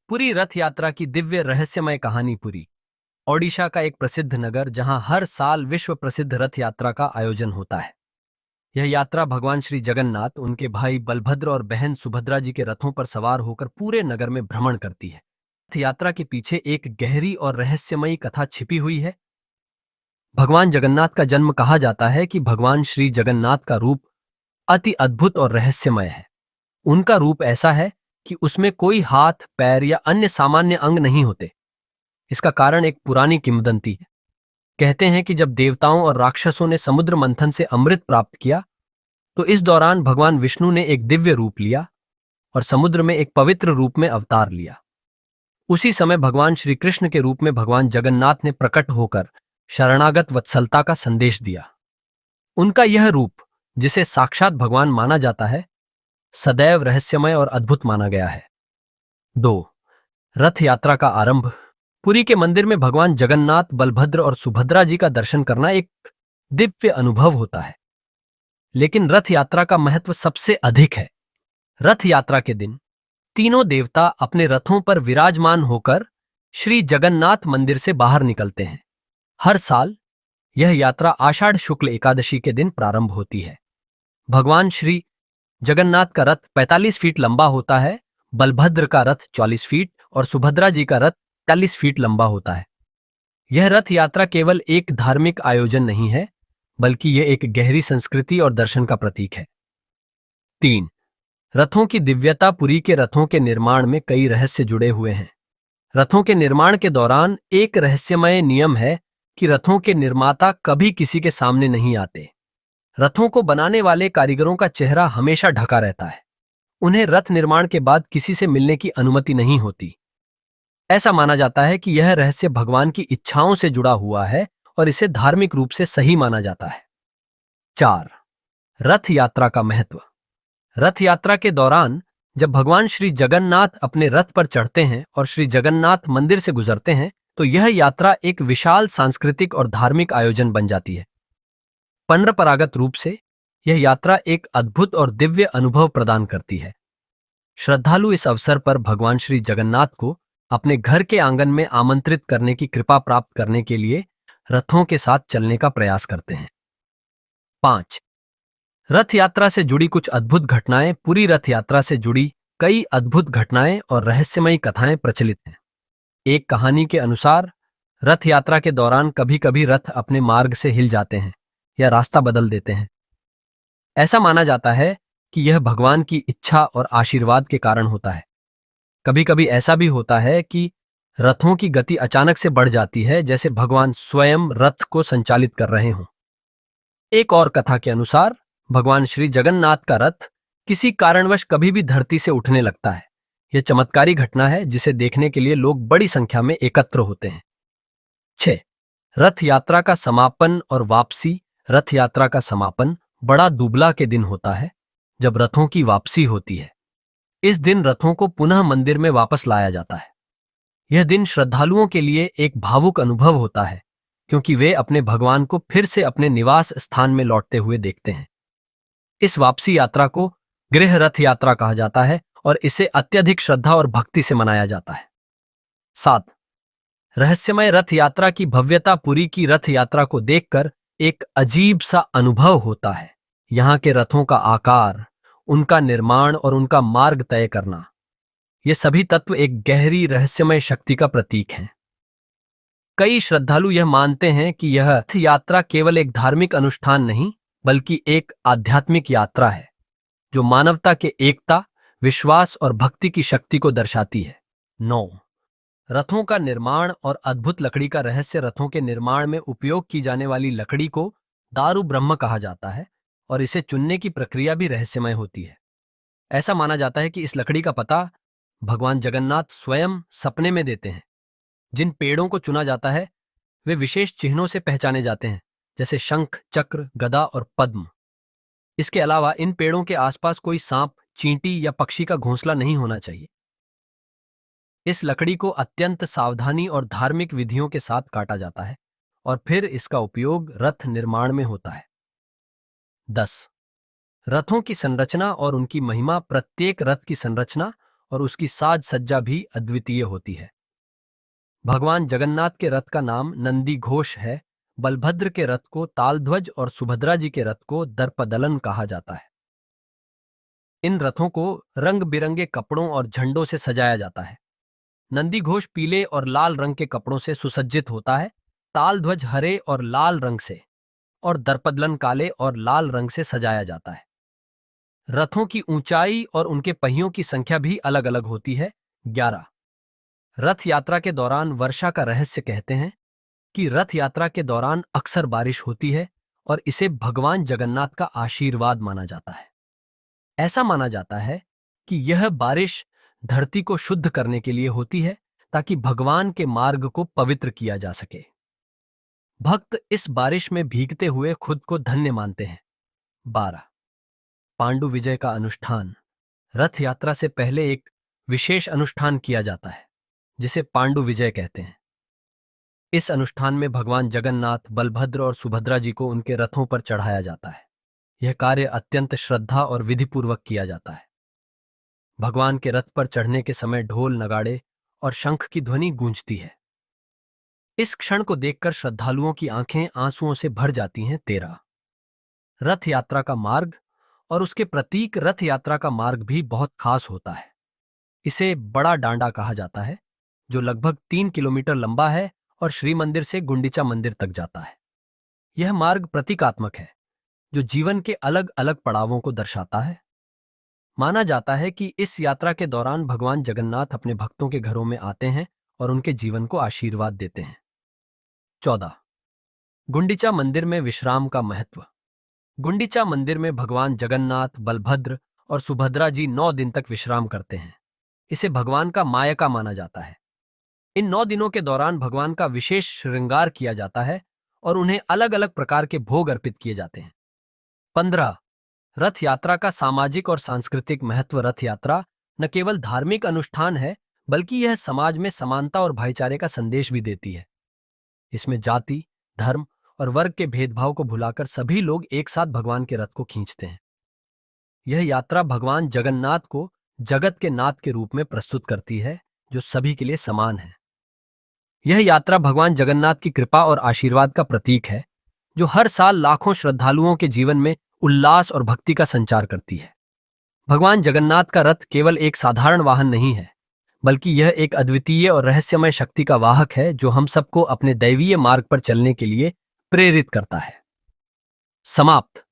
पुरी रथ यात्रा की दिव्य रहस्यमय कहानी। पुरी ओडिशा का एक प्रसिद्ध नगर जहां हर साल विश्व प्रसिद्ध रथ यात्रा का आयोजन होता है। यह यात्रा भगवान श्री जगन्नाथ, उनके भाई बलभद्र और बहन सुभद्रा जी के रथों पर सवार होकर पूरे नगर में भ्रमण करती है। रथ यात्रा के पीछे एक गहरी और रहस्यमयी कथा छिपी हुई है। भगवान जगन्नाथ का जन्म कहा जाता है कि भगवान श्री जगन्नाथ का रूप अति अद्भुत और रहस्यमय है। उनका रूप ऐसा है कि उसमें कोई हाथ, पैर या अन्य सामान्य अंग नहीं होते। इसका कारण एक पुरानी किंवदंती है। कहते हैं कि जब देवताओं और राक्षसों ने समुद्र मंथन से अमृत प्राप्त किया, तो इस दौरान भगवान विष्णु ने एक दिव्य रूप लिया और समुद्र में एक पवित्र रूप में अवतार लिया। उसी समय भगवान श्री कृष्ण के रूप में भगवान जगन्नाथ ने प्रकट होकर शरणागत वत्सलता का संदेश दिया। उनका यह रूप, जिसे साक्षात भगवान माना जाता है, सदैव रहस्यमय और अद्भुत माना गया है। 2. रथ यात्रा का आरंभ। पुरी के मंदिर में भगवान जगन्नाथ, बलभद्र और सुभद्रा जी का दर्शन करना एक दिव्य अनुभव होता है। लेकिन रथ यात्रा का महत्व सबसे अधिक है। रथ यात्रा के दिन तीनों देवता अपने रथों पर विराजमान होकर श्री जगन्नाथ मंदिर से बाहर निकलते हैं। हर साल यह यात्रा आषाढ़ शुक्ल एकादशी के दिन प्रारंभ होती है। भगवान श्री जगन्नाथ का रथ 45 फीट लंबा होता है, बलभद्र का रथ 44 फीट और सुभद्रा जी का रथ 40 फीट लंबा होता है। यह रथ यात्रा केवल एक धार्मिक आयोजन नहीं है, बल्कि यह एक गहरी संस्कृति और दर्शन का प्रतीक है। 3. रथों की दिव्यता। पुरी के रथों के निर्माण में कई रहस्य जुड़े हुए हैं। रथों के निर्माण के दौरान एक रहस्यमय नियम है कि रथों के निर्माता कभी किसी के सामने नहीं आते। रथों को बनाने वाले कारीगरों का चेहरा हमेशा ढका रहता है। उन्हें रथ निर्माण के बाद किसी से मिलने की अनुमति नहीं होती। ऐसा माना जाता है कि यह रहस्य भगवान की इच्छाओं से जुड़ा हुआ है और इसे धार्मिक रूप से सही माना जाता है। 4. रथ यात्रा का महत्व। रथ यात्रा के दौरान जब भगवान श्री जगन्नाथ अपने रथ पर चढ़ते हैं और श्री जगन्नाथ मंदिर से गुजरते हैं, तो यह यात्रा एक विशाल सांस्कृतिक और धार्मिक आयोजन बन जाती है। परंपरागत रूप से यह यात्रा एक अद्भुत और दिव्य अनुभव प्रदान करती है। श्रद्धालु इस अवसर पर भगवान श्री जगन्नाथ को अपने घर के आंगन में आमंत्रित करने की कृपा प्राप्त करने के लिए रथों के साथ चलने का प्रयास करते हैं। 5. रथ यात्रा से जुड़ी कुछ अद्भुत घटनाएं। पूरी रथ यात्रा से जुड़ी कई अद्भुत घटनाएं और रहस्यमयी कथाएं प्रचलित हैं। एक कहानी के अनुसार रथ यात्रा के दौरान कभी-कभी रथ अपने मार्ग से हिल जाते हैं या रास्ता बदल देते हैं। ऐसा माना जाता है कि यह भगवान की इच्छा और आशीर्वाद के कारण होता है। कभी-कभी ऐसा भी होता है कि रथों की गति अचानक से बढ़ जाती है, जैसे भगवान स्वयं रथ को संचालित कर रहे हों। एक और कथा के अनुसार भगवान श्री जगन्नाथ का रथ किसी कारणवश कभी भी धरती से उठने लगता है। यह चमत्कारी घटना है जिसे देखने के लिए लोग बड़ी संख्या में एकत्र होते हैं। 6. रथ यात्रा का समापन और वापसी। रथ यात्रा का समापन बड़ा दुबला के दिन होता है, जब रथों की वापसी होती है। इस दिन रथों को पुनः मंदिर में वापस लाया जाता है। यह दिन श्रद्धालुओं के लिए एक भावुक अनुभव होता है, क्योंकि वे अपने भगवान को फिर से अपने निवास स्थान में लौटते हुए देखते हैं। इस वापसी यात्रा को गृह रथ यात्रा कहा जाता है और इसे अत्यधिक श्रद्धा और भक्ति से मनाया जाता है। 7. रहस्यमय रथ यात्रा की भव्यता। पुरी की रथ यात्रा को देखकर एक अजीब सा अनुभव होता है। यहाँ के रथों का आकार, उनका निर्माण और उनका मार्ग तय करना, ये सभी तत्व एक गहरी रहस्यमय शक्ति का प्रतीक हैं। कई श्रद्धालु यह मानते हैं कि यह रथ यात्रा केवल एक धार्मिक अनुष्ठान नहीं, बल्कि एक आध्यात्मिक यात्रा है, जो मानवता के एकता, विश्वास और भक्ति की शक्ति को दर्शाती है। 9. रथों का निर्माण और अद्भुत लकड़ी का रहस्य। रथों के निर्माण में उपयोग की जाने वाली लकड़ी को दारु ब्रह्म कहा जाता है और इसे चुनने की प्रक्रिया भी रहस्यमय होती है। ऐसा माना जाता है कि इस लकड़ी का पता भगवान जगन्नाथ स्वयं सपने में देते हैं। जिन पेड़ों को चुना जाता है वे विशेष चिन्हों से पहचाने जाते हैं, जैसे शंख, चक्र, गदा और पद्म। इसके अलावा इन पेड़ों के आसपास कोई सांप, चींटी या पक्षी का घोंसला नहीं होना चाहिए। इस लकड़ी को अत्यंत सावधानी और धार्मिक विधियों के साथ काटा जाता है और फिर इसका उपयोग रथ निर्माण में होता है। 10. रथों की संरचना और उनकी महिमा। प्रत्येक रथ की संरचना और उसकी साज सज्जा भी अद्वितीय होती है। भगवान जगन्नाथ के रथ का नाम नंदी घोष है। बलभद्र के रथ को तालध्वज और सुभद्रा जी के रथ को दर्पदलन कहा जाता है। इन रथों को रंग बिरंगे कपड़ों और झंडों से सजाया जाता है। नंदी घोष पीले और लाल रंग के कपड़ों से सुसज्जित होता है, तालध्वज हरे और लाल रंग से, और दर्पदलन काले और लाल रंग से सजाया जाता है। रथों की ऊंचाई और उनके पहियों की संख्या भी अलग अलग होती है, 11। रथ यात्रा के दौरान वर्षा का रहस्य कहते हैं कि रथ यात्रा के दौरान अक्सर बारिश होती है और इसे भगवान जगन्नाथ का आशीर्वाद माना जाता है। ऐसा माना जाता है कि यह बारिश धरती को शुद्ध करने के लिए होती है ताकि भगवान के मार्ग को पवित्र किया जा सके। भक्त इस बारिश में भीगते हुए खुद को धन्य मानते हैं। 12। पांडु विजय का अनुष्ठान। रथ यात्रा से पहले एक विशेष अनुष्ठान किया जाता है जिसे पांडु विजय कहते हैं। इस अनुष्ठान में भगवान जगन्नाथ, बलभद्र और सुभद्रा जी को उनके रथों पर चढ़ाया जाता है। यह कार्य अत्यंत श्रद्धा और विधिपूर्वक किया जाता है। भगवान के रथ पर चढ़ने के समय ढोल, नगाड़े और शंख की ध्वनि गूंजती है। इस क्षण को देखकर श्रद्धालुओं की आंखें आंसुओं से भर जाती हैं। 13। रथ यात्रा का मार्ग और उसके प्रतीक। रथ यात्रा का मार्ग भी बहुत खास होता है। इसे बड़ा डांडा कहा जाता है, जो लगभग 3 किलोमीटर लंबा है और श्री मंदिर से गुंडीचा मंदिर तक जाता है। यह मार्ग प्रतीकात्मक है, जो जीवन के अलग अलग पड़ावों को दर्शाता है। माना जाता है कि इस यात्रा के दौरान भगवान जगन्नाथ अपने भक्तों के घरों में आते हैं और उनके जीवन को आशीर्वाद देते हैं। 14। गुंडीचा मंदिर में विश्राम का महत्व। गुंडीचा मंदिर में भगवान जगन्नाथ, बलभद्र और सुभद्रा जी 9 दिन तक विश्राम करते हैं। इसे भगवान का मायका माना जाता है। इन 9 दिनों के दौरान भगवान का विशेष श्रृंगार किया जाता है और उन्हें अलग अलग प्रकार के भोग अर्पित किए जाते हैं। 15। रथ यात्रा का सामाजिक और सांस्कृतिक महत्व। रथ यात्रा न केवल धार्मिक अनुष्ठान है, बल्कि यह समाज में समानता और भाईचारे का संदेश भी देती है। इसमें जाति, धर्म और वर्ग के भेदभाव को भुलाकर सभी लोग एक साथ भगवान के रथ को खींचते हैं। यह यात्रा भगवान जगन्नाथ को जगत के नाथ के रूप में प्रस्तुत करती है, जो सभी के लिए समान है। यह यात्रा भगवान जगन्नाथ की कृपा और आशीर्वाद का प्रतीक है, जो हर साल लाखों श्रद्धालुओं के जीवन में उल्लास और भक्ति का संचार करती है। भगवान जगन्नाथ का रथ केवल एक साधारण वाहन नहीं है, बल्कि यह एक अद्वितीय और रहस्यमय शक्ति का वाहक है, जो हम सबको अपने दैवीय मार्ग पर चलने के लिए प्रेरित करता है। समाप्त।